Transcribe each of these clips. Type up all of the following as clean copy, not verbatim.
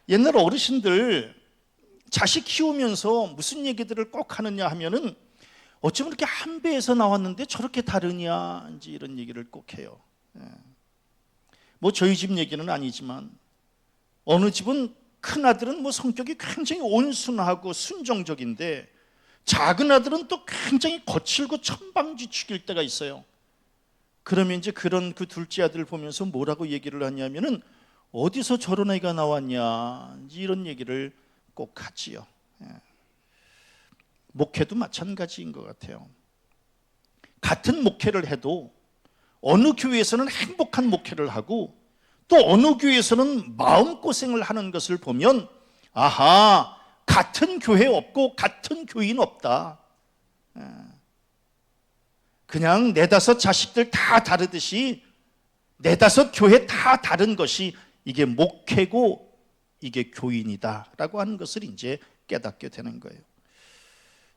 옛날 어르신들 자식 키우면서 무슨 얘기들을 꼭 하느냐 하면은 어쩌면 이렇게 한 배에서 나왔는데 저렇게 다르냐 이제 이런 얘기를 꼭 해요. 뭐 저희 집 얘기는 아니지만 어느 집은 큰 아들은 뭐 성격이 굉장히 온순하고 순정적인데 작은 아들은 또 굉장히 거칠고 천방지축일 때가 있어요. 그러면 이제 그런 그 둘째 아들을 보면서 뭐라고 얘기를 하냐면은 어디서 저런 애가 나왔냐 이런 얘기를 꼭 하지요. 목회도 마찬가지인 것 같아요. 같은 목회를 해도 어느 교회에서는 행복한 목회를 하고 또 어느 교회에서는 마음고생을 하는 것을 보면 아하, 같은 교회 없고 같은 교인 없다. 그냥 네다섯 자식들 다 다르듯이 네다섯 교회 다 다른 것이 이게 목회고 이게 교인이다라고 하는 것을 이제 깨닫게 되는 거예요.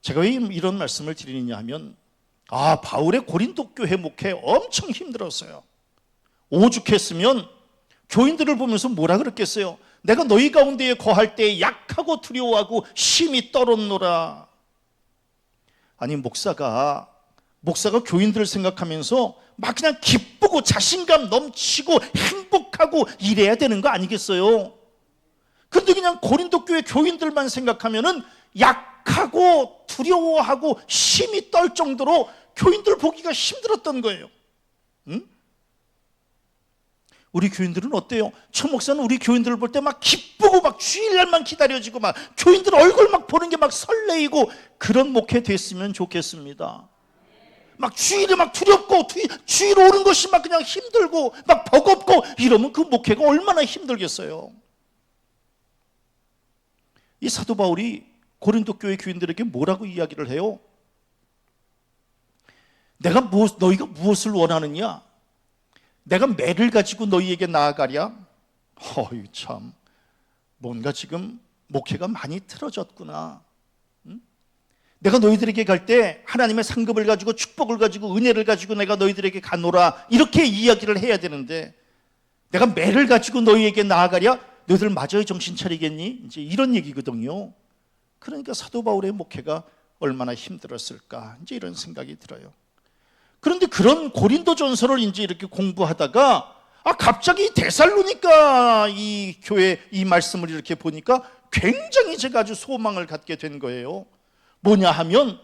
제가 왜 이런 말씀을 드리느냐 하면 바울의 고린도 교회 목회 엄청 힘들었어요. 오죽했으면 교인들을 보면서 뭐라 그랬겠어요? 내가 너희 가운데에 거할 때 약하고 두려워하고 심히 떨었노라. 아니 목사가 교인들을 생각하면서 막 그냥 기쁘고 자신감 넘치고 행복하고 이래야 되는 거 아니겠어요? 그런데 그냥 고린도 교회 교인들만 생각하면은 약하고 두려워하고 심히 떨 정도로 교인들 보기가 힘들었던 거예요. 응? 우리 교인들은 어때요? 최 목사는 우리 교인들을 볼 때 막 기쁘고 막 주일날만 기다려지고 막 교인들 얼굴 막 보는 게 막 설레이고 그런 목회 됐으면 좋겠습니다. 막 주일에 막 두렵고 주일 오는 것이 막 그냥 힘들고 막 버겁고 이러면 그 목회가 얼마나 힘들겠어요. 이 사도 바울이 고린도 교회 교인들에게 뭐라고 이야기를 해요? 너희가 무엇을 원하느냐? 내가 매를 가지고 너희에게 나아가랴? 참 뭔가 지금 목회가 많이 틀어졌구나. 내가 너희들에게 갈 때 하나님의 상급을 가지고 축복을 가지고 은혜를 가지고 내가 너희들에게 가노라 이렇게 이야기를 해야 되는데 내가 매를 가지고 너희에게 나아가랴? 너희들 마저의 정신 차리겠니? 이제 이런 얘기거든요. 그러니까 사도 바울의 목회가 얼마나 힘들었을까 이제 이런 생각이 들어요. 그런데 그런 고린도전서를 이제 이렇게 공부하다가 갑자기 데살로니가 이 교회 이 말씀을 이렇게 보니까 굉장히 제가 아주 소망을 갖게 된 거예요. 뭐냐 하면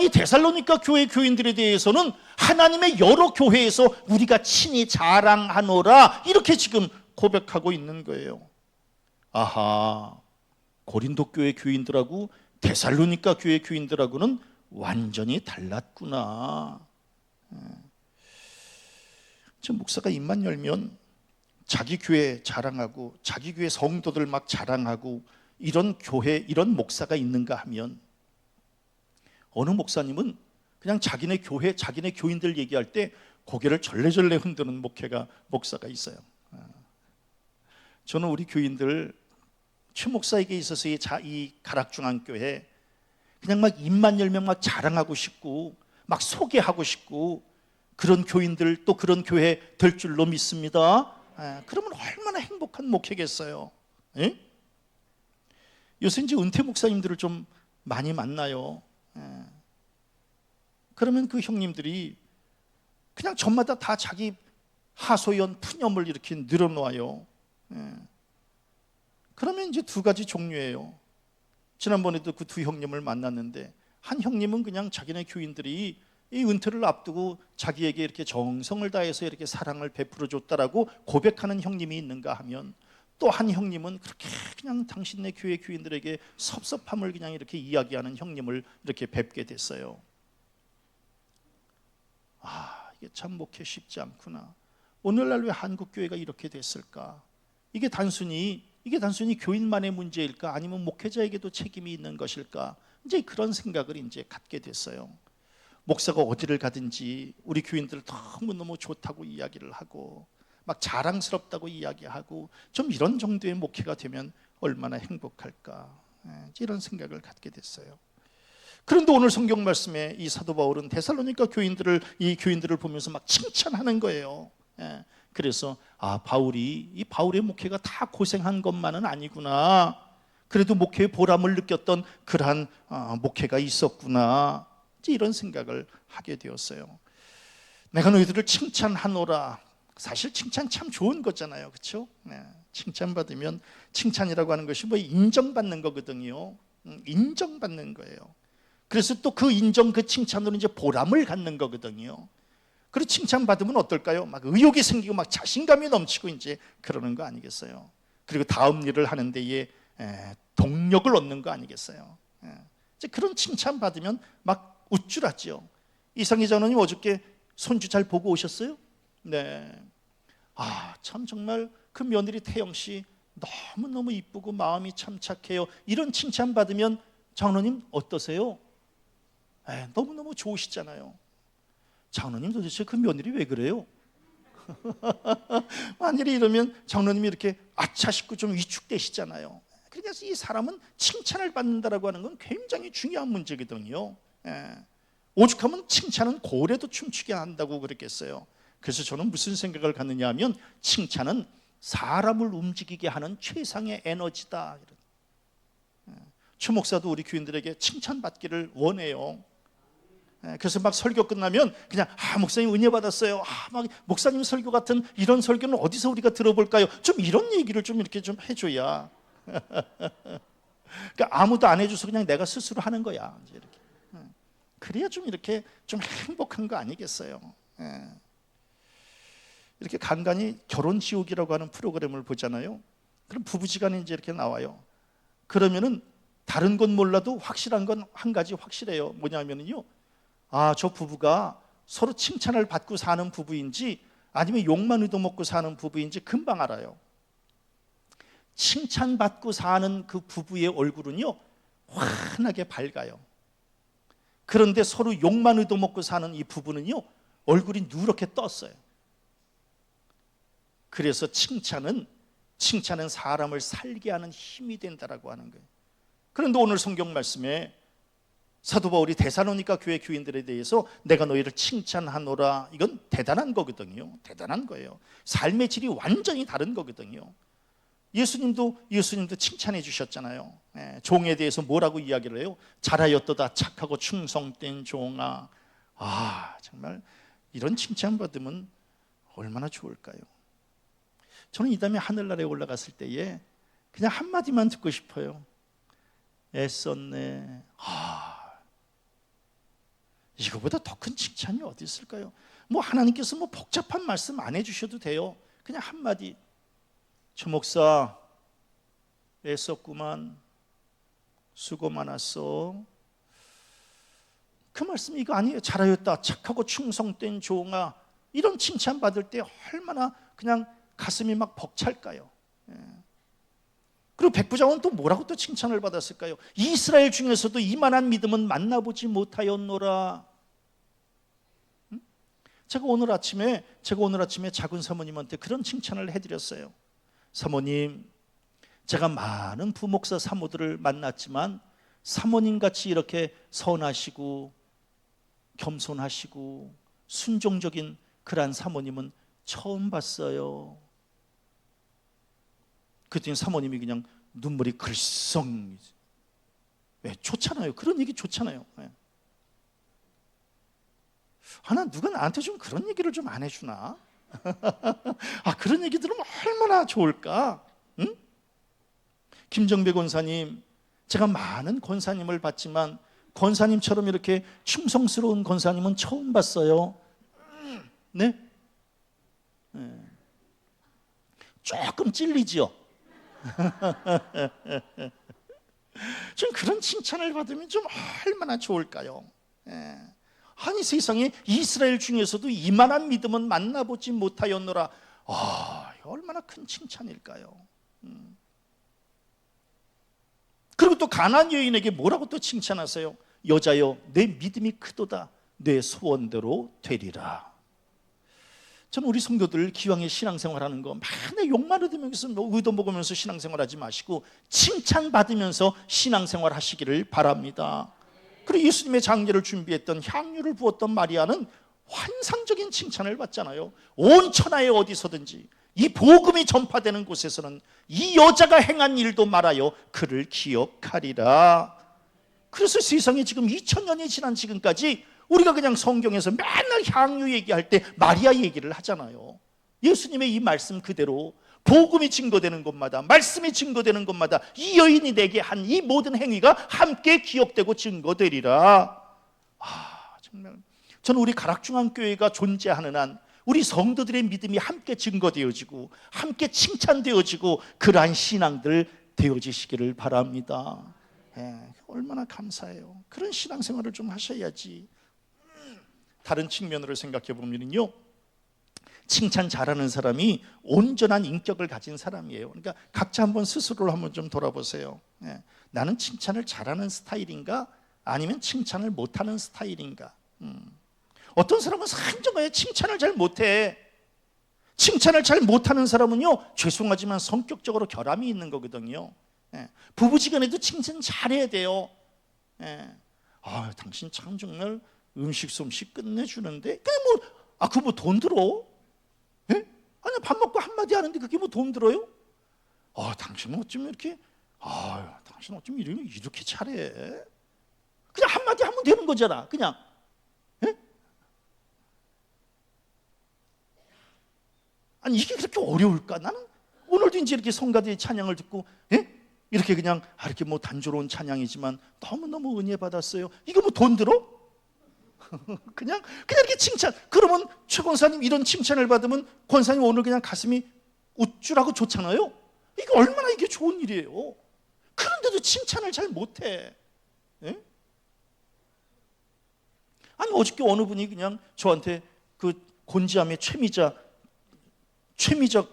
이 데살로니가 교회 교인들에 대해서는 하나님의 여러 교회에서 우리가 친히 자랑하노라 이렇게 지금 고백하고 있는 거예요. 아하, 고린도 교회 교인들하고 데살로니가 교회 교인들하고는 완전히 달랐구나. 저 목사가 입만 열면 자기 교회 자랑하고 자기 교회 성도들 막 자랑하고 이런 교회 이런 목사가 있는가 하면 어느 목사님은 그냥 자기네 교회 자기네 교인들 얘기할 때 고개를 절레절레 흔드는 목사가 있어요. 저는 우리 교인들 최 목사에게 있어서 이 가락중앙교회 그냥 막 입만 열면 막 자랑하고 싶고 막 소개하고 싶고 그런 교인들 또 그런 교회 될 줄로 믿습니다. 그러면 얼마나 행복한 목회겠어요. 에? 요새 이제 은퇴 목사님들을 좀 많이 만나요. 그러면 그 형님들이 그냥 저마다 다 자기 하소연 푸념을 이렇게 늘어놓아요. 그러면 이제 두 가지 종류예요. 지난번에도 그 두 형님을 만났는데 한 형님은 그냥 자기네 교인들이 이 은퇴를 앞두고 자기에게 이렇게 정성을 다해서 이렇게 사랑을 베풀어 줬다라고 고백하는 형님이 있는가 하면 또 한 형님은 그렇게 그냥 당신네 교회 교인들에게 섭섭함을 그냥 이렇게 이야기하는 형님을 이렇게 뵙게 됐어요. 이게 참 목회 쉽지 않구나. 오늘날 왜 한국 교회가 이렇게 됐을까? 이게 단순히 교인만의 문제일까? 아니면 목회자에게도 책임이 있는 것일까? 이제 그런 생각을 이제 갖게 됐어요. 목사가 어디를 가든지 우리 교인들 너무너무 좋다고 이야기를 하고 막 자랑스럽다고 이야기하고 좀 이런 정도의 목회가 되면 얼마나 행복할까? 이런 생각을 갖게 됐어요. 그런데 오늘 성경 말씀에 이 사도 바울은 데살로니가 교인들을 보면서 막 칭찬하는 거예요. 그래서 이 바울의 목회가 다 고생한 것만은 아니구나. 그래도 목회의 보람을 느꼈던 그러한 목회가 있었구나. 이런 생각을 하게 되었어요. 내가 너희들을 칭찬하노라. 사실 칭찬 참 좋은 거잖아요, 그렇죠? 네. 칭찬받으면, 칭찬이라고 하는 것이 뭐 인정받는 거거든요. 인정받는 거예요. 그래서 또 그 인정, 그 칭찬으로 이제 보람을 갖는 거거든요. 그리고 칭찬받으면 어떨까요? 막 의욕이 생기고 막 자신감이 넘치고 이제 그러는 거 아니겠어요? 그리고 다음 일을 하는 데에 동력을 얻는 거 아니겠어요? 이제 그런 칭찬받으면 막 우쭐하죠. 이상희 장로님 어저께 손주 잘 보고 오셨어요? 네. 참 정말 그 며느리 태영 씨 너무너무 이쁘고 마음이 참 착해요. 이런 칭찬 받으면 장로님 어떠세요? 너무너무 좋으시잖아요. 장로님 도대체 그 며느리 왜 그래요? 만일에 이러면 장로님이 이렇게 아차 싶고 좀 위축되시잖아요. 그래서 이 사람은 칭찬을 받는다라고 하는 건 굉장히 중요한 문제거든요. 오죽하면 칭찬은 고래도 춤추게 한다고 그랬겠어요. 그래서 저는 무슨 생각을 갖느냐 하면 칭찬은 사람을 움직이게 하는 최상의 에너지다. 추 목사도 우리 교인들에게 칭찬받기를 원해요. 그래서 막 설교 끝나면 그냥 목사님 은혜 받았어요. 막 목사님 설교 같은 이런 설교는 어디서 우리가 들어볼까요? 좀 이런 얘기를 좀 이렇게 좀 해줘야. 그러니까 아무도 안 해줘서 그냥 내가 스스로 하는 거야. 이제 이렇게. 그래야 좀 이렇게 좀 행복한 거 아니겠어요? 이렇게 간간히 결혼지옥이라고 하는 프로그램을 보잖아요. 그럼 부부지간에 이제 이렇게 나와요. 그러면은 다른 건 몰라도 확실한 건 한 가지 확실해요. 뭐냐면요, 저 부부가 서로 칭찬을 받고 사는 부부인지 아니면 욕만 얻어먹고 사는 부부인지 금방 알아요. 칭찬받고 사는 그 부부의 얼굴은요 환하게 밝아요. 그런데 서로 욕만 얻어먹고 사는 이 부부는요 얼굴이 누렇게 떴어요. 그래서 칭찬은 사람을 살게 하는 힘이 된다라고 하는 거예요. 그런데 오늘 성경 말씀에 사도 바울이 데살로니가 교회 교인들에 대해서 내가 너희를 칭찬하노라, 이건 대단한 거거든요. 대단한 거예요. 삶의 질이 완전히 다른 거거든요. 예수님도 칭찬해 주셨잖아요. 종에 대해서 뭐라고 이야기를 해요? 잘하였도다 착하고 충성된 종아. 정말 이런 칭찬 받으면 얼마나 좋을까요? 저는 이 다음에 하늘나라에 올라갔을 때에 그냥 한마디만 듣고 싶어요. 애썼네. 이거보다 더 큰 칭찬이 어디 있을까요? 뭐 하나님께서 뭐 복잡한 말씀 안 해주셔도 돼요. 그냥 한마디. 조 목사 애썼구만. 수고 많았어. 그 말씀 이거 아니에요. 잘하였다 착하고 충성된 종아. 이런 칭찬 받을 때 얼마나 그냥 가슴이 막 벅찰까요? 그리고 백부장은 또 뭐라고 또 칭찬을 받았을까요? 이스라엘 중에서도 이만한 믿음은 만나보지 못하였노라. 제가 오늘 아침에 작은 사모님한테 그런 칭찬을 해드렸어요. 사모님, 제가 많은 부목사 사모들을 만났지만 사모님같이 이렇게 선하시고 겸손하시고 순종적인 그러한 사모님은 처음 봤어요. 그랬더니 사모님이 그냥 눈물이 글썽. 왜? 좋잖아요. 그런 얘기 좋잖아요. 누가 나한테 좀 그런 얘기를 좀 안 해주나? 그런 얘기 들으면 얼마나 좋을까? 응? 김정배 권사님, 제가 많은 권사님을 봤지만 권사님처럼 이렇게 충성스러운 권사님은 처음 봤어요. 네? 조금 찔리죠? 좀 그런 칭찬을 받으면 좀 얼마나 좋을까요? 아니 세상에 이스라엘 중에서도 이만한 믿음은 만나보지 못하였노라. 얼마나 큰 칭찬일까요? 그리고 또 가나안 여인에게 뭐라고 또 칭찬하세요? 여자여 내 믿음이 크도다 내 소원대로 되리라. 저는 우리 성도들 기왕에 신앙생활하는 거 맨날 욕만 얻으면서 얻어먹으면서 신앙생활하지 마시고 칭찬받으면서 신앙생활 하시기를 바랍니다. 그리고 예수님의 장례를 준비했던 향유를 부었던 마리아는 환상적인 칭찬을 받잖아요. 온 천하에 어디서든지 이 복음이 전파되는 곳에서는 이 여자가 행한 일도 말하여 그를 기억하리라. 그래서 세상에 지금 2000년이 지난 지금까지 우리가 그냥 성경에서 맨날 향유 얘기할 때 마리아 얘기를 하잖아요. 예수님의 이 말씀 그대로 복음이 증거되는 곳마다, 말씀이 증거되는 곳마다 이 여인이 내게 한 이 모든 행위가 함께 기억되고 증거되리라. 정말 저는 우리 가락중앙교회가 존재하는 한 우리 성도들의 믿음이 함께 증거되어지고 함께 칭찬되어지고 그러한 신앙들 되어지시기를 바랍니다. 얼마나 감사해요. 그런 신앙생활을 좀 하셔야지. 다른 측면으로 생각해 보면요, 칭찬 잘하는 사람이 온전한 인격을 가진 사람이에요. 그러니까 각자 한번 스스로를 한번 좀 돌아보세요. 나는 칭찬을 잘하는 스타일인가? 아니면 칭찬을 못하는 스타일인가? 어떤 사람은 한정하에 칭찬을 잘 못해. 칭찬을 잘 못하는 사람은요, 죄송하지만 성격적으로 결함이 있는 거거든요. 부부지간에도 칭찬 잘해야 돼요. 당신 참 정말 음식 솜씨 끝내주는데, 그게 뭐 돈 들어? 아니, 밥 먹고 한마디 하는데 그게 뭐 돈 들어요? 당신은 어쩜 이렇게, 당신 어쩜 이렇게 잘해? 그냥 한마디 하면 되는 거잖아, 그냥. 아니, 이게 그렇게 어려울까? 나는 오늘도 이제 이렇게 성가대의 찬양을 듣고, 이렇게 그냥, 이렇게 뭐 단조로운 찬양이지만 너무너무 은혜 받았어요. 이거 뭐 돈 들어? 그냥 이렇게 칭찬. 그러면 최 권사님 이런 칭찬을 받으면 권사님 오늘 그냥 가슴이 우쭐하고 좋잖아요. 이게 얼마나 이게 좋은 일이에요. 그런데도 칭찬을 잘 못해. 아니, 어저께 어느 분이 그냥 저한테 그 곤지암의 최미자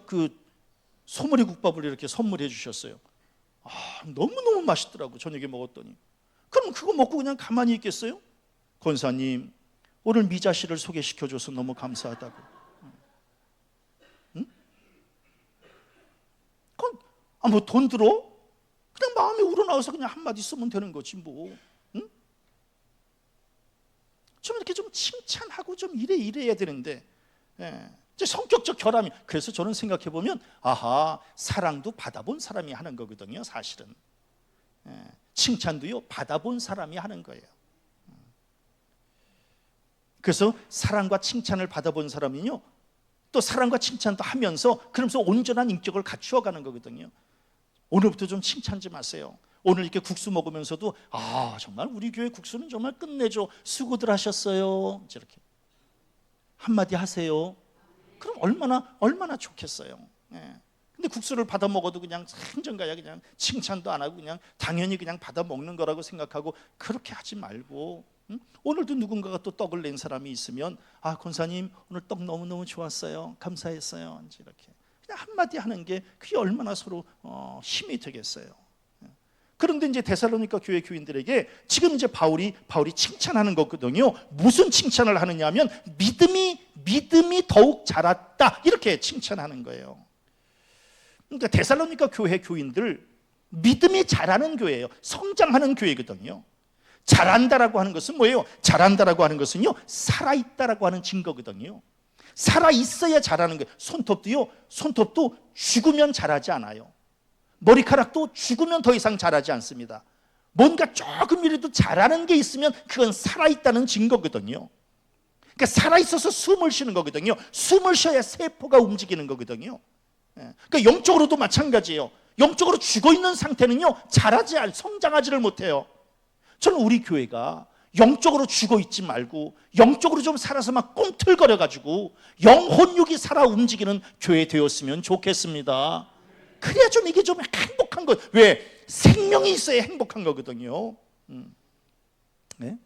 그 소머리 국밥을 이렇게 선물해 주셨어요. 너무너무 맛있더라고, 저녁에 먹었더니. 그럼 그거 먹고 그냥 가만히 있겠어요? 권사님, 오늘 미자 씨를 소개시켜줘서 너무 감사하다고. 그건 뭐 돈 들어? 그냥 마음에 우러나와서 그냥 한마디 쓰면 되는 거지 뭐. 좀 이렇게 좀 칭찬하고 좀 이래야 되는데, 이제 성격적 결함이. 그래서 저는 생각해 보면, 사랑도 받아본 사람이 하는 거거든요, 사실은. 칭찬도요, 받아본 사람이 하는 거예요. 그래서 사랑과 칭찬을 받아본 사람은요, 또 사랑과 칭찬도 하면서 그러면서 온전한 인격을 갖추어가는 거거든요. 오늘부터 좀 칭찬 좀 하세요. 오늘 이렇게 국수 먹으면서도 정말 우리 교회 국수는 정말 끝내줘, 수고들 하셨어요, 이렇게 한마디 하세요. 그럼 얼마나 좋겠어요. 근데 국수를 받아 먹어도 그냥 한정가야 그냥 칭찬도 안 하고 그냥 당연히 그냥 받아 먹는 거라고 생각하고 그렇게 하지 말고, 오늘도 누군가가 또 떡을 낸 사람이 있으면, 권사님 오늘 떡 너무너무 좋았어요, 감사했어요, 이렇게 그냥 한마디 하는 게 그게 얼마나 서로 힘이 되겠어요. 그런데 이제 데살로니가 교회 교인들에게 지금 이제 바울이 칭찬하는 거거든요. 무슨 칭찬을 하느냐 하면 믿음이 더욱 자랐다, 이렇게 칭찬하는 거예요. 그러니까 데살로니가 교회 교인들 믿음이 자라는 교회예요. 성장하는 교회거든요. 자란다라고 하는 것은 뭐예요? 자란다라고 하는 것은요, 살아있다라고 하는 증거거든요. 살아있어야 자라는 거예요. 손톱도 죽으면 자라지 않아요. 머리카락도 죽으면 더 이상 자라지 않습니다. 뭔가 조금이라도 자라는 게 있으면 그건 살아있다는 증거거든요. 그러니까 살아있어서 숨을 쉬는 거거든요. 숨을 쉬어야 세포가 움직이는 거거든요. 그러니까 영적으로도 마찬가지예요. 영적으로 죽어있는 상태는요, 성장하지를 못해요. 저는 우리 교회가 영적으로 죽어있지 말고 영적으로 좀 살아서 막 꿈틀거려가지고 영혼육이 살아 움직이는 교회 되었으면 좋겠습니다. 그래야 좀 이게 좀 행복한 거. 왜? 생명이 있어야 행복한 거거든요. 네?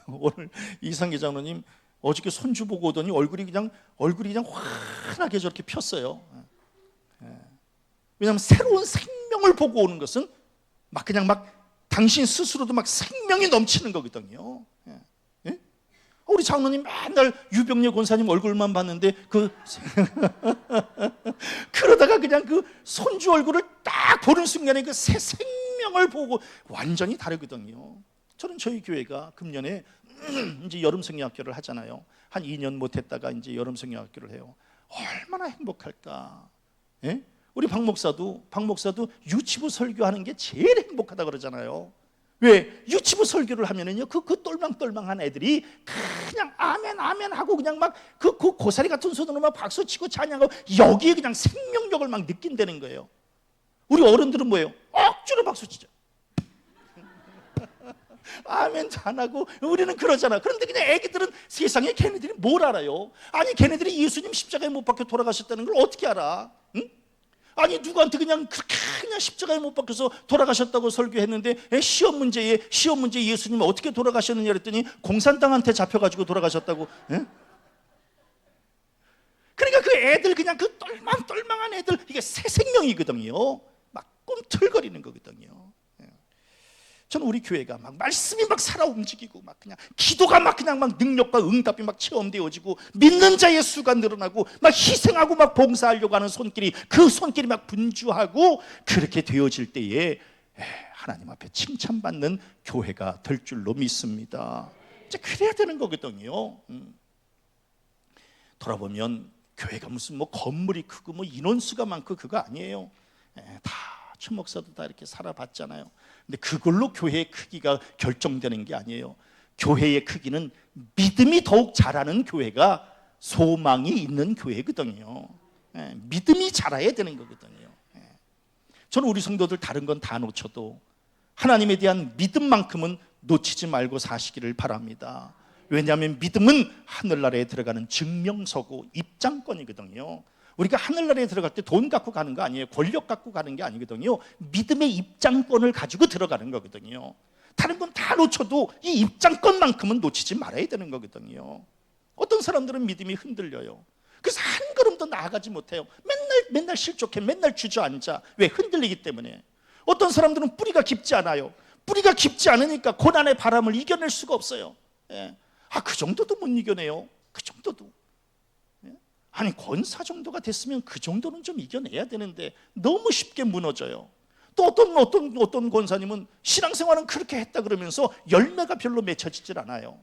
오늘 이상기 장로님 어저께 손주 보고 오더니 얼굴이 그냥 환하게 저렇게 폈어요. 왜냐하면 새로운 생명을 보고 오는 것은 그냥 당신 스스로도 생명이 넘치는 거거든요. 우리 장로님 맨날 유병래 권사님 얼굴만 봤는데 그러다가 그냥 그 손주 얼굴을 딱 보는 순간에 그 새 생명을 보고 완전히 다르거든요. 저는 저희 교회가 금년에 이제 여름 성경학교를 하잖아요. 한 2년 못했다가 이제 여름 성경학교를 해요. 얼마나 행복할까? 예? 우리 박 목사도 유치부 설교하는 게 제일 행복하다 그러잖아요. 왜? 유치부 설교를 하면은요, 그 똘망똘망한 애들이 그냥 아멘 아멘 하고 그냥 막 그 고사리 같은 손으로 막 박수 치고 찬양하고 여기에 그냥 생명력을 막 느낀다는 거예요. 우리 어른들은 뭐예요? 억지로 박수 치죠. 아멘도 안 하고 우리는 그러잖아. 그런데 그냥 애기들은 세상에 걔네들이 뭘 알아요? 아니 걔네들이 예수님 십자가에 못 박혀 돌아가셨다는 걸 어떻게 알아? 응? 아니 누구한테 그냥 그렇게 그냥 십자가에 못 박혀서 돌아가셨다고 설교했는데 시험 문제에 예수님이 어떻게 돌아가셨느냐 그랬더니 공산당한테 잡혀가지고 돌아가셨다고. 에? 그러니까 그 애들 그냥 그 똘망똘망한 애들 이게 새 생명이거든요. 막 꿈틀거리는 거거든요. 저는 우리 교회가 막 말씀이 막 살아 움직이고 막 그냥 기도가 막 그냥 막 능력과 응답이 막 체험되어지고 믿는 자의 수가 늘어나고 막 희생하고 막 봉사하려고 하는 그 손길이 막 분주하고 그렇게 되어질 때에 하나님 앞에 칭찬받는 교회가 될 줄로 믿습니다. 이제 그래야 되는 거거든요. 돌아보면 교회가 무슨 뭐 건물이 크고 뭐 인원수가 많고 그거 아니에요. 다 춘 목사도 다 이렇게 살아봤잖아요. 근데 그걸로 교회의 크기가 결정되는 게 아니에요. 교회의 크기는 믿음이 더욱 자라는 교회가 소망이 있는 교회거든요. 믿음이 자라야 되는 거거든요. 저는 우리 성도들 다른 건 다 놓쳐도 하나님에 대한 믿음만큼은 놓치지 말고 사시기를 바랍니다. 왜냐하면 믿음은 하늘나라에 들어가는 증명서고 입장권이거든요. 우리가 하늘나라에 들어갈 때 돈 갖고 가는 거 아니에요. 권력 갖고 가는 게 아니거든요. 믿음의 입장권을 가지고 들어가는 거거든요. 다른 건 다 놓쳐도 이 입장권만큼은 놓치지 말아야 되는 거거든요. 어떤 사람들은 믿음이 흔들려요. 그래서 한 걸음도 나아가지 못해요. 맨날 실족해, 맨날 주저앉아. 왜? 흔들리기 때문에. 어떤 사람들은 뿌리가 깊지 않아요. 뿌리가 깊지 않으니까 고난의 바람을 이겨낼 수가 없어요. 그 정도도 못 이겨내요. 그 정도도. 아니 권사 정도가 됐으면 그 정도는 좀 이겨내야 되는데 너무 쉽게 무너져요. 또 어떤 권사님은 신앙생활은 그렇게 했다 그러면서 열매가 별로 맺혀지질 않아요.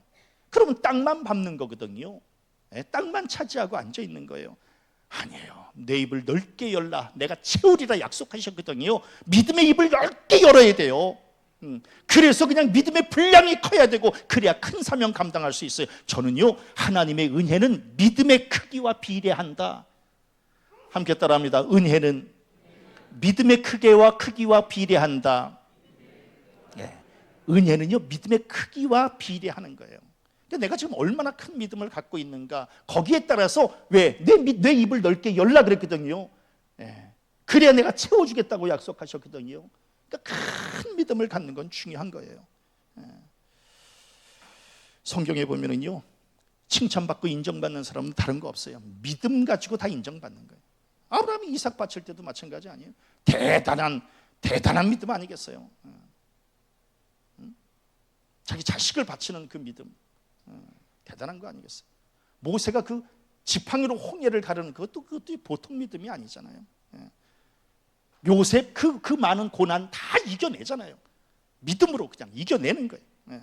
그러면 땅만 밟는 거거든요. 땅만 차지하고 앉아 있는 거예요. 아니에요. 내 입을 넓게 열라 내가 채우리라 약속하셨거든요. 믿음의 입을 넓게 열어야 돼요. 그래서 그냥 믿음의 분량이 커야 되고 그래야 큰 사명 감당할 수 있어요. 저는요 하나님의 은혜는 믿음의 크기와 비례한다. 함께 따라합니다. 은혜는 믿음의 크기와 비례한다. 은혜는요 믿음의 크기와 비례하는 거예요. 내가 지금 얼마나 큰 믿음을 갖고 있는가 거기에 따라서 왜 내 입을 넓게 열라 그랬거든요. 그래야 내가 채워주겠다고 약속하셨거든요. 그러니까 큰 믿음을 갖는 건 중요한 거예요. 성경에 보면은요 칭찬받고 인정받는 사람은 다른 거 없어요. 믿음 가지고 다 인정받는 거예요. 아브라함이 이삭 바칠 때도 마찬가지 아니에요? 대단한 믿음 아니겠어요? 자기 자식을 바치는 그 믿음 대단한 거 아니겠어요? 모세가 그 지팡이로 홍해를 가르는 그것도 보통 믿음이 아니잖아요. 요셉 그 많은 고난 다 이겨내잖아요. 믿음으로 그냥 이겨내는 거예요.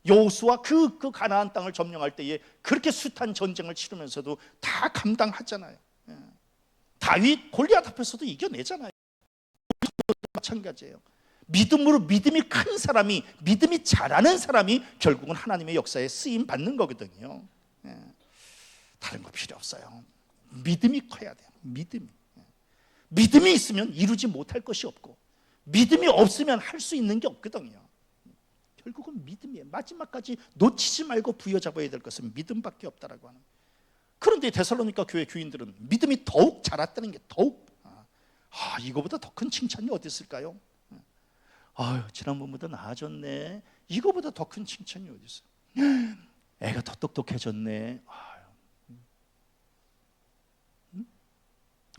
여호수아 그 가나안 땅을 점령할 때에 그렇게 숱한 전쟁을 치르면서도 다 감당하잖아요. 다윗 골리앗 앞에서도 이겨내잖아요. 마찬가지예요. 믿음이 큰 사람이 믿음이 잘하는 사람이 결국은 하나님의 역사에 쓰임 받는 거거든요. 다른 거 필요 없어요. 믿음이 커야 돼요. 믿음이 있으면 이루지 못할 것이 없고 믿음이 없으면 할 수 있는 게 없거든요. 결국은 믿음이에요. 마지막까지 놓치지 말고 부여잡아야 될 것은 믿음밖에 없다라고 하는. 그런데 데살로니가 교회 교인들은 믿음이 더욱 자랐다는 게 더욱 이거보다 더 큰 칭찬이 어디 있을까요? 지난번보다 나아졌네. 이거보다 더 큰 칭찬이 어디 있어요? 애가 더 똑똑해졌네.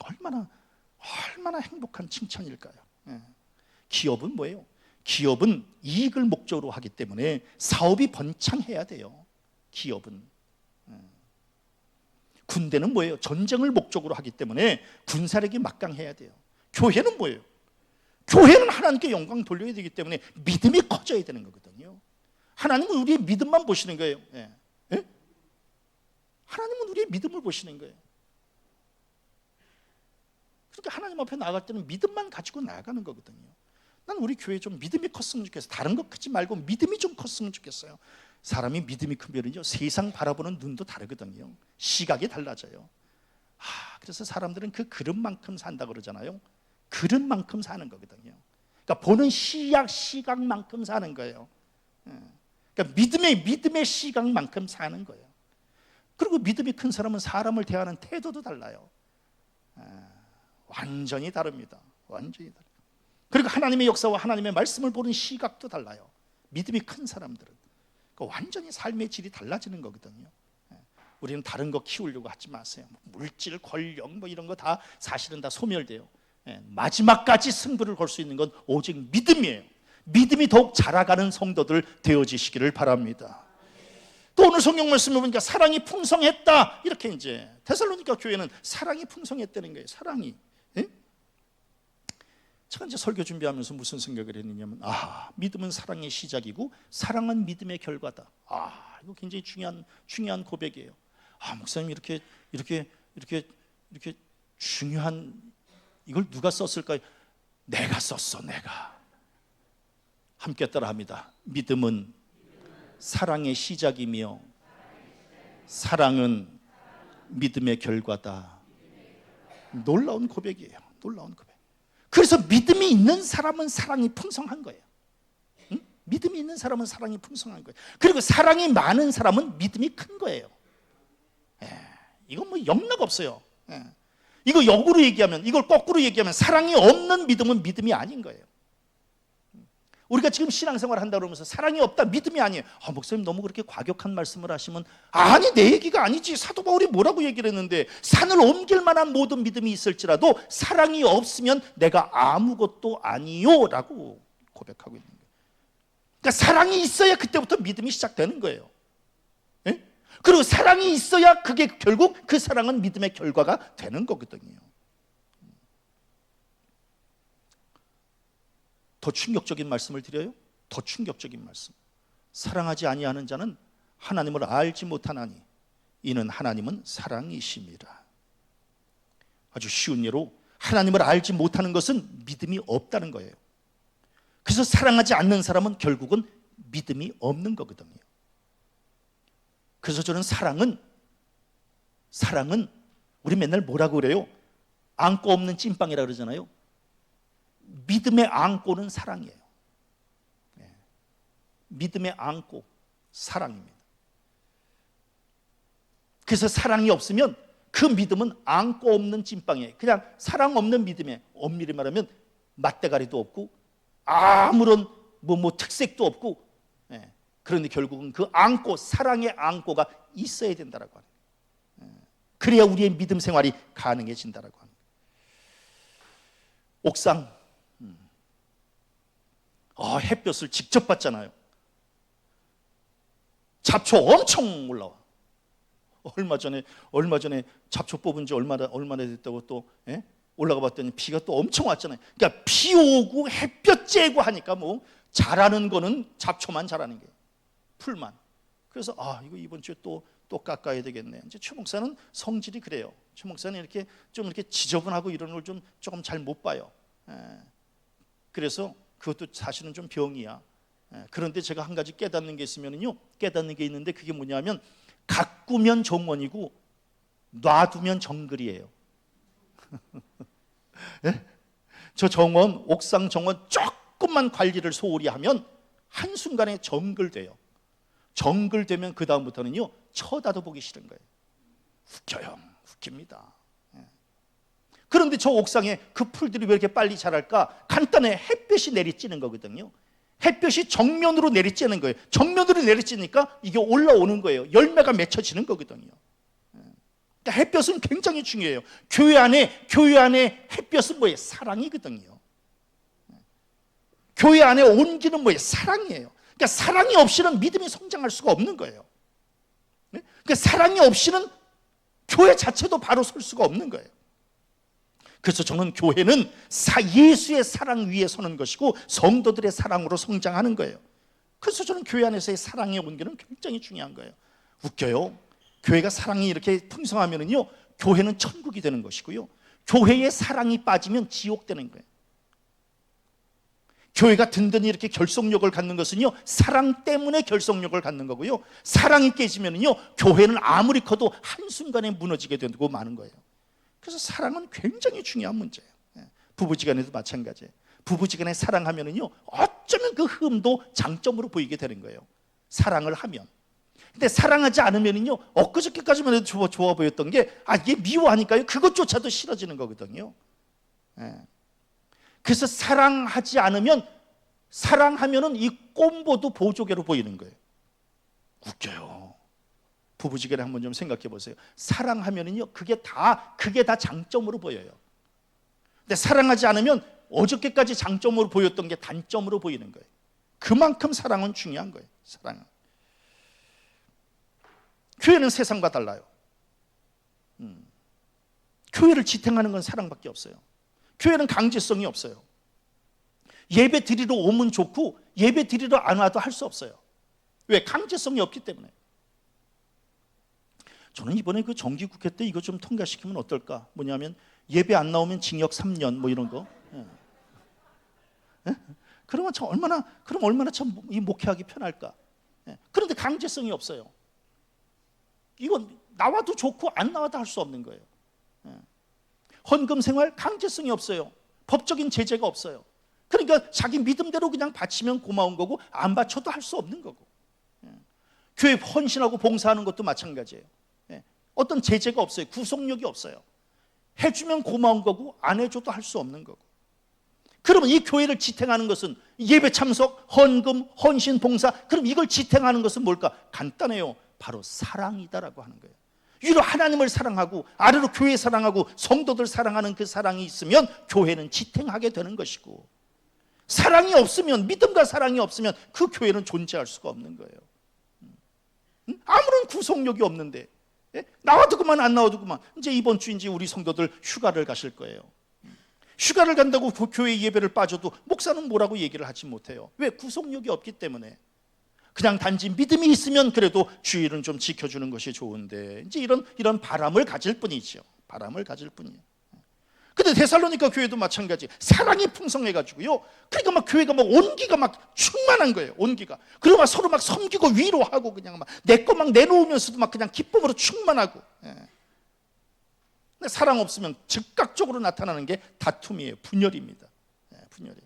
얼마나 행복한 칭찬일까요? 기업은 뭐예요? 기업은 이익을 목적으로 하기 때문에 사업이 번창해야 돼요. 기업은. 군대는 뭐예요? 전쟁을 목적으로 하기 때문에 군사력이 막강해야 돼요. 교회는 뭐예요? 교회는 하나님께 영광 돌려야 되기 때문에 믿음이 커져야 되는 거거든요. 하나님은 우리의 믿음만 보시는 거예요. 예. 예? 하나님은 우리의 믿음을 보시는 거예요. 그러니까 하나님 앞에 나아갈 때는 믿음만 가지고 나아가는 거거든요. 난 우리 교회 좀 믿음이 컸으면 좋겠어요. 다른 것 크지 말고 믿음이 좀 컸으면 좋겠어요. 사람이 믿음이 크면요, 세상 바라보는 눈도 다르거든요. 시각이 달라져요. 그래서 사람들은 그 그릇만큼 산다 그러잖아요. 그릇만큼 사는 거거든요. 그러니까 보는 시각만큼 사는 거예요. 그러니까 믿음의 시각만큼 사는 거예요. 그리고 믿음이 큰 사람은 사람을 대하는 태도도 달라요. 완전히 다릅니다. 완전히 다릅니다. 그리고 하나님의 역사와 하나님의 말씀을 보는 시각도 달라요. 믿음이 큰 사람들은 그러니까 완전히 삶의 질이 달라지는 거거든요. 우리는 다른 거 키우려고 하지 마세요. 물질, 권력 이런 거 다 사실은 다 소멸돼요. 마지막까지 승부를 걸 수 있는 건 오직 믿음이에요. 믿음이 더욱 자라가는 성도들 되어지시기를 바랍니다. 또 오늘 성경 말씀을 보니까 사랑이 풍성했다, 이렇게 이제 데살로니가 교회는 사랑이 풍성했다는 거예요. 사랑이. 제가 이제 설교 준비하면서 무슨 생각을 했느냐면, 믿음은 사랑의 시작이고 사랑은 믿음의 결과다. 이거 굉장히 중요한 고백이에요. 목사님 이렇게 중요한 이걸 누가 썼을까요? 내가 썼어, 내가. 함께 따라합니다. 믿음은 사랑의 시작이며 사랑은 믿음의 결과다. 놀라운 고백이에요. 놀라운 고백. 그래서 믿음이 있는 사람은 사랑이 풍성한 거예요. 믿음이 있는 사람은 사랑이 풍성한 거예요. 그리고 사랑이 많은 사람은 믿음이 큰 거예요. 이건 영락 없어요. 이거 역으로 얘기하면, 이걸 거꾸로 얘기하면 사랑이 없는 믿음은 믿음이 아닌 거예요. 우리가 지금 신앙생활 한다고 그러면서 사랑이 없다, 믿음이 아니에요. 목사님 너무 그렇게 과격한 말씀을 하시면, 아니 내 얘기가 아니지. 사도 바울이 뭐라고 얘기를 했는데, 산을 옮길 만한 모든 믿음이 있을지라도 사랑이 없으면 내가 아무것도 아니요 라고 고백하고 있는 거예요. 그러니까 사랑이 있어야 그때부터 믿음이 시작되는 거예요. 그리고 사랑이 있어야 그게 결국 그 사랑은 믿음의 결과가 되는 거거든요. 더 충격적인 말씀을 드려요? 더 충격적인 말씀. 사랑하지 아니하는 자는 하나님을 알지 못하나니 이는 하나님은 사랑이심이라. 아주 쉬운 예로 하나님을 알지 못하는 것은 믿음이 없다는 거예요. 그래서 사랑하지 않는 사람은 결국은 믿음이 없는 거거든요. 그래서 저는 사랑은 우리 맨날 뭐라고 그래요? 안고 없는 찐빵이라 그러잖아요. 믿음의 안고는 사랑이에요. 믿음의 안고 사랑입니다. 그래서 사랑이 없으면 그 믿음은 안고 없는 찐빵이에요. 그냥 사랑 없는 믿음에, 엄밀히 말하면 맛대가리도 없고 아무런 특색도 없고, 그런데 결국은 그 안고, 사랑의 안고가 있어야 된다라고 하는 거예요. 그래야 우리의 믿음 생활이 가능해진다라고 하는 거예요. 옥상, 햇볕을 직접 받잖아요. 잡초 엄청 올라와. 얼마 전에 잡초 뽑은 지 얼마나 됐다고 또 올라가 봤더니 비가 또 엄청 왔잖아요. 그러니까 비 오고 햇볕 쬐고 하니까 자라는 거는 잡초만 자라는 거예요. 풀만. 그래서 이거 이번 주에 또 깎아야 되겠네. 이제 최 목사는 성질이 그래요. 최 목사는 이렇게 지저분하고 이런 걸 조금 잘 못 봐요. 그래서 그것도 사실은 좀 병이야. 그런데 제가 한 가지 깨닫는 게 있는데 그게 뭐냐면, 가꾸면 정원이고 놔두면 정글이에요. 저 정원, 옥상 정원 조금만 관리를 소홀히 하면 한순간에 정글돼요. 정글되면 그 다음부터는요, 쳐다도 보기 싫은 거예요. 웃깁니다. 그런데 저 옥상에 그 풀들이 왜 이렇게 빨리 자랄까? 간단해. 햇볕이 내리쬐는 거거든요. 햇볕이 정면으로 내리쬐는 거예요. 정면으로 내리쬐니까 이게 올라오는 거예요. 열매가 맺혀지는 거거든요. 그러니까 햇볕은 굉장히 중요해요. 교회 안에 햇볕은 뭐예요? 사랑이거든요. 교회 안에 온기는 뭐예요? 사랑이에요. 그러니까 사랑이 없이는 믿음이 성장할 수가 없는 거예요. 그러니까 사랑이 없이는 교회 자체도 바로 설 수가 없는 거예요. 그래서 저는 교회는 예수의 사랑 위에 서는 것이고 성도들의 사랑으로 성장하는 거예요. 그래서 저는 교회 안에서의 사랑의 온기는 굉장히 중요한 거예요. 웃겨요. 교회가 사랑이 이렇게 풍성하면은요, 교회는 천국이 되는 것이고요, 교회에 사랑이 빠지면 지옥 되는 거예요. 교회가 든든히 이렇게 결속력을 갖는 것은요, 사랑 때문에 결속력을 갖는 거고요, 사랑이 깨지면은요, 교회는 아무리 커도 한순간에 무너지게 되고 마는 거예요. 그래서 사랑은 굉장히 중요한 문제예요. 부부지간에도 마찬가지예요. 부부지간에 사랑하면은요, 어쩌면 그 흠도 장점으로 보이게 되는 거예요, 사랑을 하면. 근데 사랑하지 않으면은요, 엊그저께까지만 해도 좋아 보였던 게, 얘 미워하니까요, 그것조차도 싫어지는 거거든요. 그래서 사랑하지 않으면, 사랑하면은 이 꼼보도 보조개로 보이는 거예요. 웃겨요. 부부지간에 한번 좀 생각해 보세요. 사랑하면은요, 그게 다 장점으로 보여요. 근데 사랑하지 않으면 어저께까지 장점으로 보였던 게 단점으로 보이는 거예요. 그만큼 사랑은 중요한 거예요. 사랑은. 교회는 세상과 달라요. 교회를 지탱하는 건 사랑밖에 없어요. 교회는 강제성이 없어요. 예배 드리러 오면 좋고 예배 드리러 안 와도 할 수 없어요. 왜? 강제성이 없기 때문에. 저는 이번에 그 정기국회 때 이거 좀 통과시키면 어떨까? 뭐냐면 예배 안 나오면 징역 3년 뭐 이런 거. 그러면 얼마나 참 이 목회하기 편할까? 그런데 강제성이 없어요. 이건 나와도 좋고 안 나와도 할 수 없는 거예요. 헌금 생활 강제성이 없어요. 법적인 제재가 없어요. 그러니까 자기 믿음대로 그냥 바치면 고마운 거고 안 바쳐도 할 수 없는 거고. 교회 헌신하고 봉사하는 것도 마찬가지예요. 어떤 제재가 없어요. 구속력이 없어요. 해주면 고마운 거고 안 해줘도 할 수 없는 거고. 그러면 이 교회를 지탱하는 것은 예배 참석, 헌금, 헌신, 봉사, 그럼 이걸 지탱하는 것은 뭘까? 간단해요. 바로 사랑이다라고 하는 거예요. 위로 하나님을 사랑하고 아래로 교회 사랑하고 성도들 사랑하는 그 사랑이 있으면 교회는 지탱하게 되는 것이고, 사랑이 없으면, 믿음과 사랑이 없으면 그 교회는 존재할 수가 없는 거예요. 아무런 구속력이 없는데, 나와도 그만 안 나와도 그만. 이제 이번 주 이제 우리 성도들 휴가를 가실 거예요. 휴가를 간다고 교회 예배를 빠져도 목사는 뭐라고 얘기를 하지 못해요. 왜? 구속력이 없기 때문에. 그냥 단지 믿음이 있으면 그래도 주의는 좀 지켜주는 것이 좋은데, 이제 이런 바람을 가질 뿐이죠. 바람을 가질 뿐이에요. 근데 데살로니가 교회도 마찬가지. 사랑이 풍성해가지고요, 그러니까 막 교회가 막 온기가 막 충만한 거예요. 온기가. 그리고 막 서로 막 섬기고 위로하고 그냥 막 내 거 막 내놓으면서도 막 그냥 기쁨으로 충만하고. 근데 사랑 없으면 즉각적으로 나타나는 게 다툼이에요. 분열입니다. 분열이.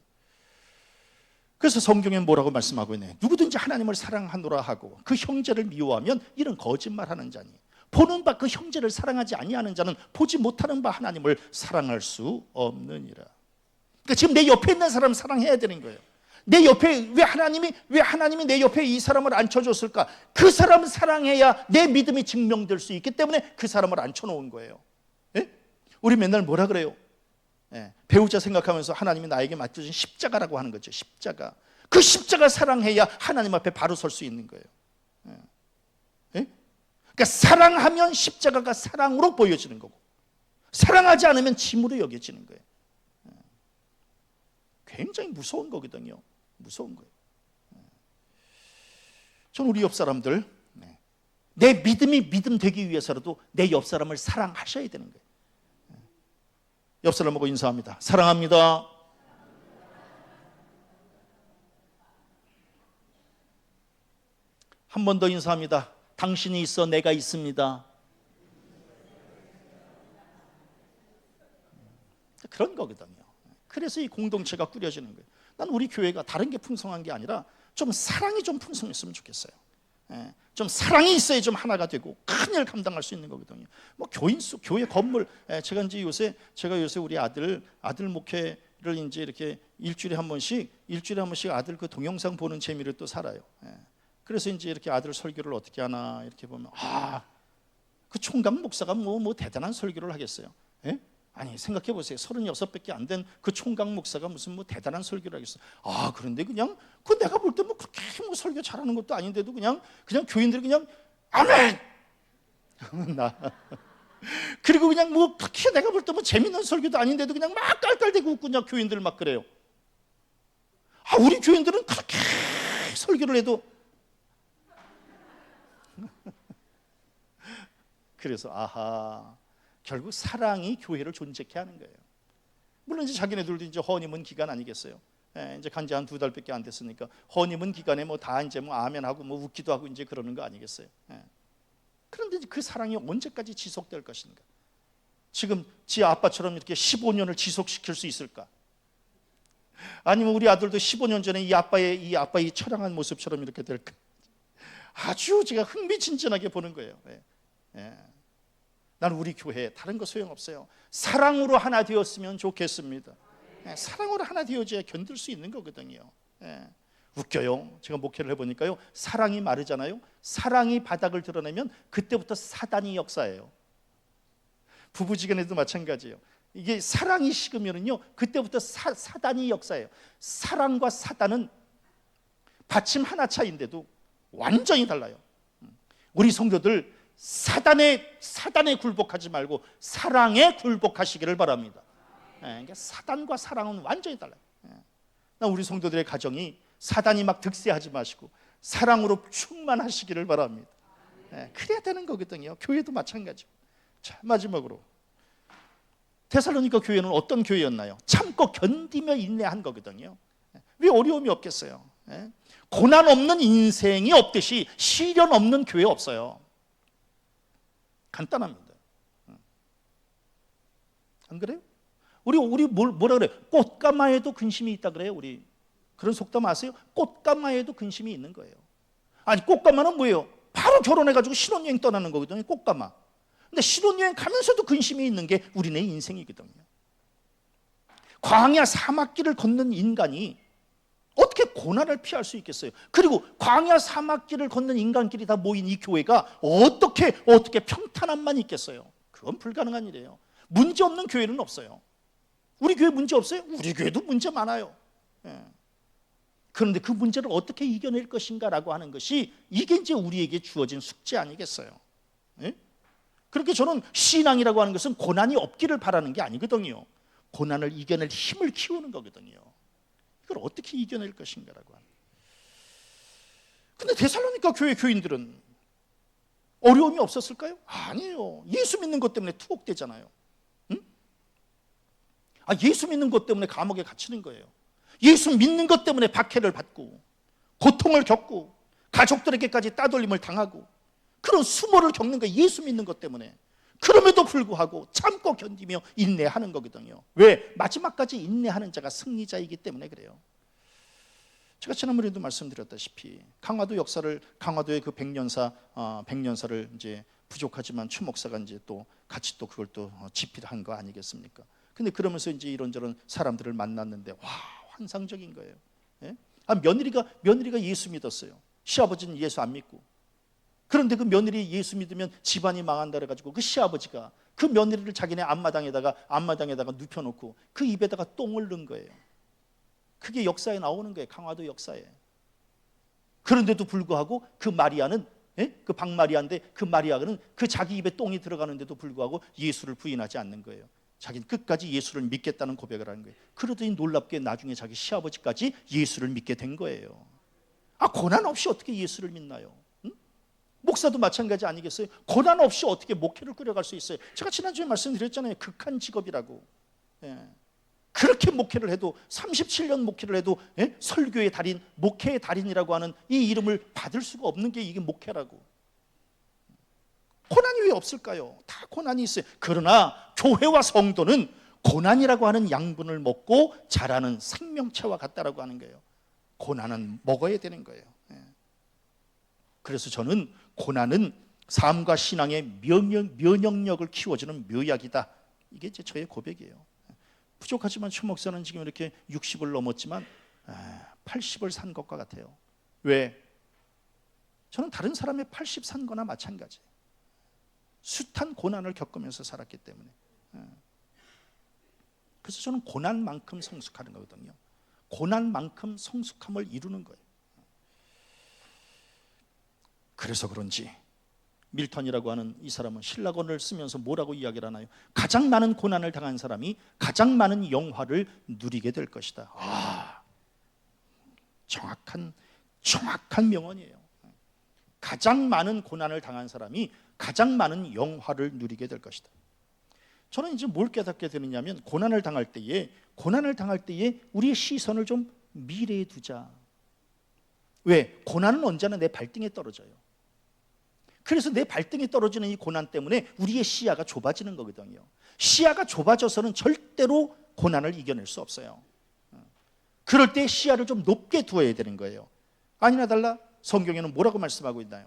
그래서 성경에 뭐라고 말씀하고 있네. 누구든지 하나님을 사랑하노라 하고 그 형제를 미워하면 이런 거짓말하는 자니, 보는 바 그 형제를 사랑하지 아니하는 자는 보지 못하는 바 하나님을 사랑할 수 없느니라. 그러니까 지금 내 옆에 있는 사람 사랑해야 되는 거예요. 내 옆에 왜 하나님이 내 옆에 이 사람을 앉혀줬을까? 그 사람을 사랑해야 내 믿음이 증명될 수 있기 때문에 그 사람을 앉혀놓은 거예요. 우리 맨날 뭐라 그래요? 배우자 생각하면서 하나님이 나에게 맡겨준 십자가라고 하는 거죠. 십자가. 그 십자가 사랑해야 하나님 앞에 바로 설 수 있는 거예요. 그러니까 사랑하면 십자가가 사랑으로 보여지는 거고, 사랑하지 않으면 짐으로 여겨지는 거예요. 굉장히 무서운 거거든요. 무서운 거예요. 전 우리 옆 사람들, 내 믿음이 믿음 되기 위해서라도 내 옆 사람을 사랑하셔야 되는 거예요. 옆 사람하고 인사합니다. 사랑합니다. 한 번 더 인사합니다. 당신이 있어 내가 있습니다. 그런 거거든요. 그래서 이 공동체가 꾸려지는 거예요. 난 우리 교회가 다른 게 풍성한 게 아니라 좀 사랑이 좀 풍성했으면 좋겠어요. 좀 사랑이 있어야 좀 하나가 되고 큰 일 감당할 수 있는 거거든요. 뭐 교회 건물, 제가 요새 우리 아들 목회를 이제 이렇게 일주일에 한 번씩 아들 그 동영상 보는 재미를 또 살아요. 그래서 이제 이렇게 아들 설교를 어떻게 하나 이렇게 보면, 그 총각 목사가 뭐 대단한 설교를 하겠어요. 아니 생각해 보세요. 36밖에 안 된 그 총각 목사가 무슨 뭐 대단한 설교를 하겠어. 그런데 그냥 그 내가 볼 때 뭐 그렇게 뭐 설교 잘하는 것도 아닌데도 그냥 교인들이 그냥 아멘. 그리고 그냥 뭐 그렇게 내가 볼 때 뭐 재밌는 설교도 아닌데도 그냥 막 깔깔대고 웃고 그냥 교인들 막 그래요. 우리 교인들은 그렇게 설교를 해도 그래서 아하, 결국 사랑이 교회를 존재케 하는 거예요. 물론 이제 자기네들도 이제 허니문 기간 아니겠어요? 이제 간지 한 2달밖에 안 됐으니까 허니문 기간에 뭐 다 이제 뭐 아멘하고 뭐 웃기도 하고 이제 그러는 거 아니겠어요? 그런데 그 사랑이 언제까지 지속될 것인가? 지금 지 아빠처럼 이렇게 15년을 지속시킬 수 있을까? 아니면 우리 아들도 15년 전에 이 아빠의 처량한 모습처럼 이렇게 될까? 아주 제가 흥미진진하게 보는 거예요. 나는 우리 교회 다른 거 소용없어요. 사랑으로 하나 되었으면 좋겠습니다. 사랑으로 하나 되어져야 견딜 수 있는 거거든요. 웃겨요. 제가 목회를 해보니까요, 사랑이 마르잖아요. 사랑이 바닥을 드러내면 그때부터 사단이 역사예요. 부부지간에도 마찬가지예요. 이게 사랑이 식으면은요, 그때부터 사단이 역사예요. 사랑과 사단은 받침 하나 차이인데도 완전히 달라요. 우리 성도들 사단에 굴복하지 말고 사랑에 굴복하시기를 바랍니다. 그러니까 사단과 사랑은 완전히 달라요. 우리 성도들의 가정이 사단이 막 득세하지 마시고 사랑으로 충만하시기를 바랍니다. 그래야 되는 거거든요. 교회도 마찬가지고. 자, 마지막으로 데살로니가 교회는 어떤 교회였나요? 참고 견디며 인내한 거거든요. 왜 어려움이 없겠어요? 고난 없는 인생이 없듯이 시련 없는 교회 없어요. 간단합니다. 안 그래요? 우리 뭐라 그래? 꽃가마에도 근심이 있다 그래요. 우리 그런 속담 아세요? 꽃가마에도 근심이 있는 거예요. 아니, 꽃가마는 뭐예요? 바로 결혼해가지고 신혼여행 떠나는 거거든요. 꽃가마. 근데 신혼여행 가면서도 근심이 있는 게 우리네 인생이거든요. 광야 사막길을 걷는 인간이 어떻게 고난을 피할 수 있겠어요? 그리고 광야 사막길을 걷는 인간끼리 다 모인 이 교회가 어떻게 평탄함만 있겠어요? 그건 불가능한 일이에요. 문제 없는 교회는 없어요. 우리 교회 문제 없어요? 우리 교회도 문제 많아요. 그런데 그 문제를 어떻게 이겨낼 것인가라고 하는 것이 이게 이제 우리에게 주어진 숙제 아니겠어요? 그렇게 저는 신앙이라고 하는 것은 고난이 없기를 바라는 게 아니거든요. 고난을 이겨낼 힘을 키우는 거거든요. 이걸 어떻게 이겨낼 것인가라고 하는. 근데 데살로니가 교회 교인들은 어려움이 없었을까요? 아니에요. 예수 믿는 것 때문에 투옥되잖아요. 예수 믿는 것 때문에 감옥에 갇히는 거예요. 예수 믿는 것 때문에 박해를 받고 고통을 겪고 가족들에게까지 따돌림을 당하고 그런 수모를 겪는 거예요. 예수 믿는 것 때문에. 그럼에도 불구하고 참고 견디며 인내하는 거거든요. 왜? 마지막까지 인내하는 자가 승리자이기 때문에 그래요. 제가 지난번에도 말씀드렸다시피 강화도의 그 백년사를 이제 부족하지만 추 목사가 이제 또 같이 또 그걸 또 집필한 거 아니겠습니까? 근데 그러면서 이제 이런저런 사람들을 만났는데 와, 환상적인 거예요. 며느리가 예수 믿었어요. 시아버지는 예수 안 믿고. 그런데 그 며느리 예수 믿으면 집안이 망한다 그래가지고 그 시아버지가 그 며느리를 자기네 앞마당에다가 눕혀놓고 그 입에다가 똥을 넣은 거예요. 그게 역사에 나오는 거예요. 강화도 역사에. 그런데도 불구하고 그 마리아는 그 박마리아인데 그 마리아는 그 자기 입에 똥이 들어가는데도 불구하고 예수를 부인하지 않는 거예요. 자기는 끝까지 예수를 믿겠다는 고백을 하는 거예요. 그러더니 놀랍게 나중에 자기 시아버지까지 예수를 믿게 된 거예요. 고난 없이 어떻게 예수를 믿나요? 목사도 마찬가지 아니겠어요? 고난 없이 어떻게 목회를 꾸려갈 수 있어요? 제가 지난주에 말씀드렸잖아요. 극한 직업이라고. 그렇게 목회를 해도 37년 목회를 해도 설교의 달인, 목회의 달인이라고 하는 이 이름을 받을 수가 없는 게 이게 목회라고. 고난이 왜 없을까요? 다 고난이 있어요. 그러나 교회와 성도는 고난이라고 하는 양분을 먹고 자라는 생명체와 같다라고 하는 거예요. 고난은 먹어야 되는 거예요. 그래서 저는 고난은 삶과 신앙의 면역력을 키워주는 묘약이다. 이게 제 저의 고백이에요. 부족하지만 추 목사는 지금 이렇게 60을 넘었지만 80을 산 것과 같아요. 왜? 저는 다른 사람의 80 산 거나 마찬가지예요. 숱한 고난을 겪으면서 살았기 때문에. 그래서 저는 고난만큼 성숙하는 거거든요. 고난만큼 성숙함을 이루는 거예요. 그래서 그런지 밀턴이라고 하는 이 사람은 신라권을 쓰면서 뭐라고 이야기를 하나요? 가장 많은 고난을 당한 사람이 가장 많은 영화를 누리게 될 것이다. 정확한 정확한 명언이에요. 가장 많은 고난을 당한 사람이 가장 많은 영화를 누리게 될 것이다. 저는 이제 뭘 깨닫게 되느냐면 고난을 당할 때에 우리의 시선을 좀 미래에 두자. 왜? 고난은 언제나 내 발등에 떨어져요. 그래서 내 발등에 떨어지는 이 고난 때문에 우리의 시야가 좁아지는 거거든요. 시야가 좁아져서는 절대로 고난을 이겨낼 수 없어요. 그럴 때 시야를 좀 높게 두어야 되는 거예요. 아니나 달라 성경에는 뭐라고 말씀하고 있나요?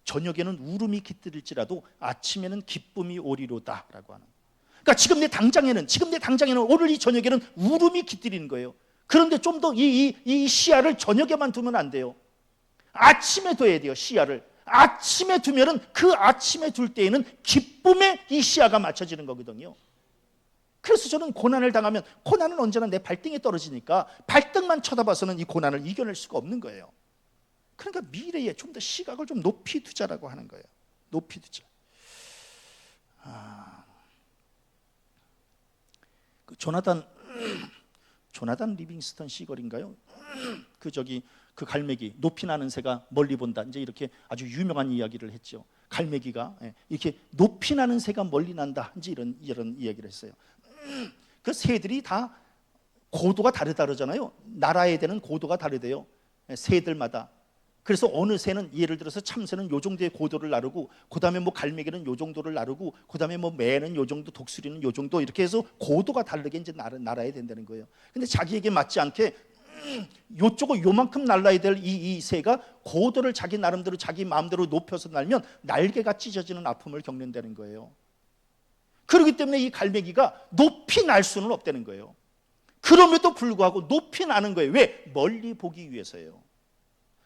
저녁에는 울음이 깃들일지라도 아침에는 기쁨이 오리로다 라고 하는. 그러니까 지금 내 당장에는 오늘 이 저녁에는 울음이 깃들이는 거예요. 그런데 좀 더 이 시야를 저녁에만 두면 안 돼요. 아침에 둬야 돼요. 시야를 아침에 두면은 그 아침에 둘 때에는 기쁨의 이 시야가 맞춰지는 거거든요. 그래서 저는 고난을 당하면 고난은 언제나 내 발등에 떨어지니까 발등만 쳐다봐서는 이 고난을 이겨낼 수가 없는 거예요. 그러니까 미래에 좀 더 시각을 좀 높이 두자라고 하는 거예요. 높이 두자. 그 조나단 리빙스턴 시걸인가요? 그 갈매기 높이 나는 새가 멀리 본다. 이제 이렇게 아주 유명한 이야기를 했죠. 갈매기가 이렇게 높이 나는 새가 멀리 난다. 이제 이런 이야기를 했어요. 그 새들이 다 고도가 다르잖아요. 날아야 되는 고도가 다르대요. 새들마다. 그래서 어느 새는 예를 들어서 참새는 요 정도의 고도를 나르고, 그다음에 뭐 갈매기는 요 정도를 나르고, 그다음에 뭐 매는 요 정도, 독수리는 요 정도, 이렇게 해서 고도가 다르게 이제 날아야 된다는 거예요. 근데 자기에게 맞지 않게 요쪽을 요만큼 날라야 될 이 새가 고도를 자기 나름대로 자기 마음대로 높여서 날면 날개가 찢어지는 아픔을 겪는다는 거예요. 그렇기 때문에 이 갈매기가 높이 날 수는 없다는 거예요. 그럼에도 불구하고 높이 나는 거예요. 왜? 멀리 보기 위해서예요.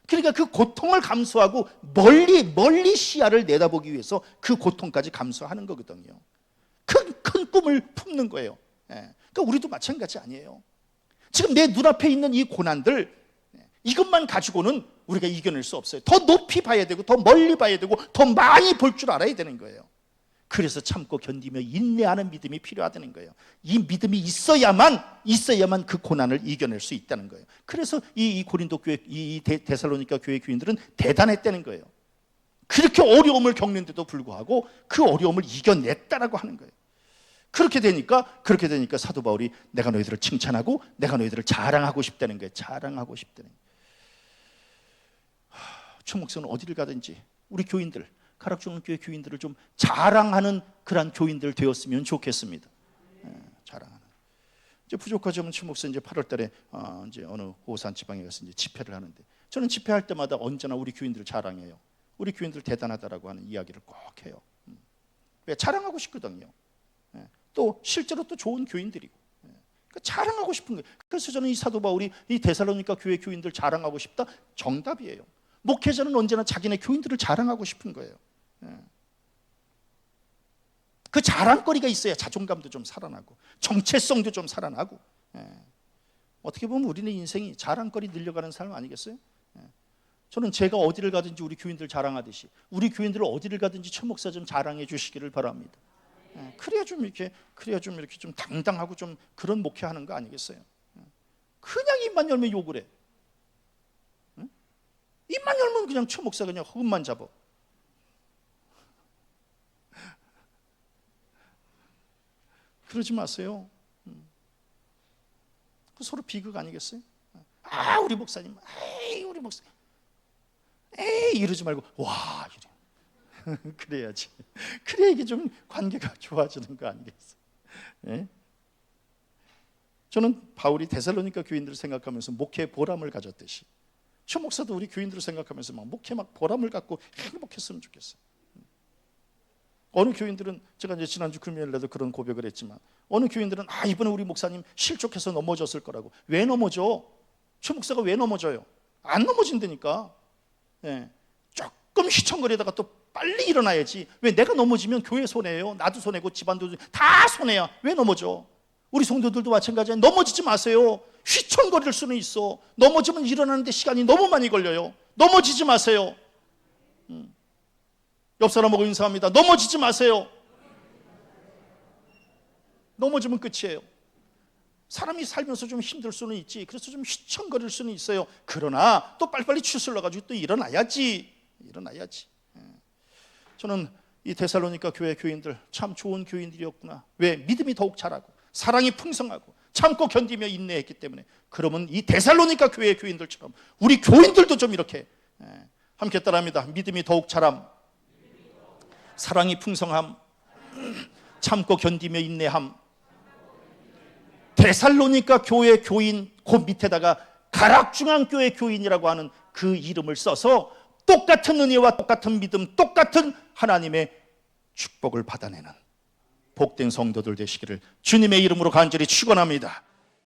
그러니까 그 고통을 감수하고 멀리 시야를 내다보기 위해서 그 고통까지 감수하는 거거든요. 큰 꿈을 품는 거예요. 그러니까 우리도 마찬가지 아니에요. 지금 내 눈앞에 있는 이 고난들, 이것만 가지고는 우리가 이겨낼 수 없어요. 더 높이 봐야 되고, 더 멀리 봐야 되고, 더 많이 볼 줄 알아야 되는 거예요. 그래서 참고 견디며 인내하는 믿음이 필요하다는 거예요. 이 믿음이 있어야만 그 고난을 이겨낼 수 있다는 거예요. 그래서 이 고린도 교회, 이 데살로니가 교회 교인들은 대단했다는 거예요. 그렇게 어려움을 겪는데도 불구하고 그 어려움을 이겨냈다라고 하는 거예요. 그렇게 되니까 사도 바울이 내가 너희들을 칭찬하고 내가 너희들을 자랑하고 싶다는 거예요. 자랑하고 싶다는 거예요. 최 목사는 어디를 가든지 우리 교인들, 가락주는 교회 교인들을 좀 자랑하는 그런 교인들 되었으면 좋겠습니다. 자랑하는. 이제 부족하지만 최 목사 이제 8월달에 이제 어느 호산 지방에 가서 이제 집회를 하는데, 저는 집회할 때마다 언제나 우리 교인들을 자랑해요. 우리 교인들 대단하다라고 하는 이야기를 꼭 해요. 왜? 자랑하고 싶거든요. 또 실제로 또 좋은 교인들이고, 그러니까 자랑하고 싶은 거예요. 그래서 저는 이 사도 바울이 이 데살로니가 교회 교인들 자랑하고 싶다, 정답이에요. 목회자는 언제나 자기네 교인들을 자랑하고 싶은 거예요. 그 자랑거리가 있어야 자존감도 좀 살아나고 정체성도 좀 살아나고. 어떻게 보면 우리는 인생이 자랑거리 늘려가는 삶 아니겠어요? 저는 제가 어디를 가든지 우리 교인들 자랑하듯이 우리 교인들을 어디를 가든지 최 목사 좀 자랑해 주시기를 바랍니다. 그래야 좀 이렇게 좀 당당하고 좀 그런 목회하는 거 아니겠어요? 그냥 입만 열면 욕을 해. 입만 열면 그냥 최 목사 그냥 흠만 잡아. 그러지 마세요. 서로 비극 아니겠어요? 우리 목사님, 우리 목사님, 이러지 말고 와 이래. 그래야지. 그래야 이게 좀 관계가 좋아지는 거 아니겠어요? 저는 바울이 데살로니가 교인들을 생각하면서 목회의 보람을 가졌듯이 최 목사도 우리 교인들을 생각하면서 막 목회 막 보람을 갖고 행복했으면 좋겠어요. 어느 교인들은 제가 이제 지난주 금요일에도 그런 고백을 했지만, 어느 교인들은 이번에 우리 목사님 실족해서 넘어졌을 거라고. 왜 넘어져? 최 목사가 왜 넘어져요? 안 넘어진다니까. 조금 휘청거리다가 또 빨리 일어나야지. 왜? 내가 넘어지면 교회 손해예요. 나도 손해고 집안도 다 손해야. 왜 넘어져? 우리 성도들도 마찬가지예요. 넘어지지 마세요. 휘청거릴 수는 있어. 넘어지면 일어나는데 시간이 너무 많이 걸려요. 넘어지지 마세요. 옆 사람하고 인사합니다. 넘어지지 마세요. 넘어지면 끝이에요. 사람이 살면서 좀 힘들 수는 있지. 그래서 좀 휘청거릴 수는 있어요. 그러나 또 빨리빨리 추슬러가지고 또 일어나야지. 저는 이 데살로니가 교회 교인들 참 좋은 교인들이었구나. 왜? 믿음이 더욱 자라고 사랑이 풍성하고 참고 견디며 인내했기 때문에. 그러면 이 데살로니가 교회 교인들처럼 우리 교인들도 좀 이렇게 함께 따라합니다. 믿음이 더욱 자람, 사랑이 풍성함, 참고 견디며 인내함. 데살로니가 교회 교인 그 밑에다가 가락중앙교회 교인이라고 하는 그 이름을 써서 똑같은 은혜와 똑같은 믿음, 똑같은 하나님의 축복을 받아내는 복된 성도들 되시기를 주님의 이름으로 간절히 축원합니다.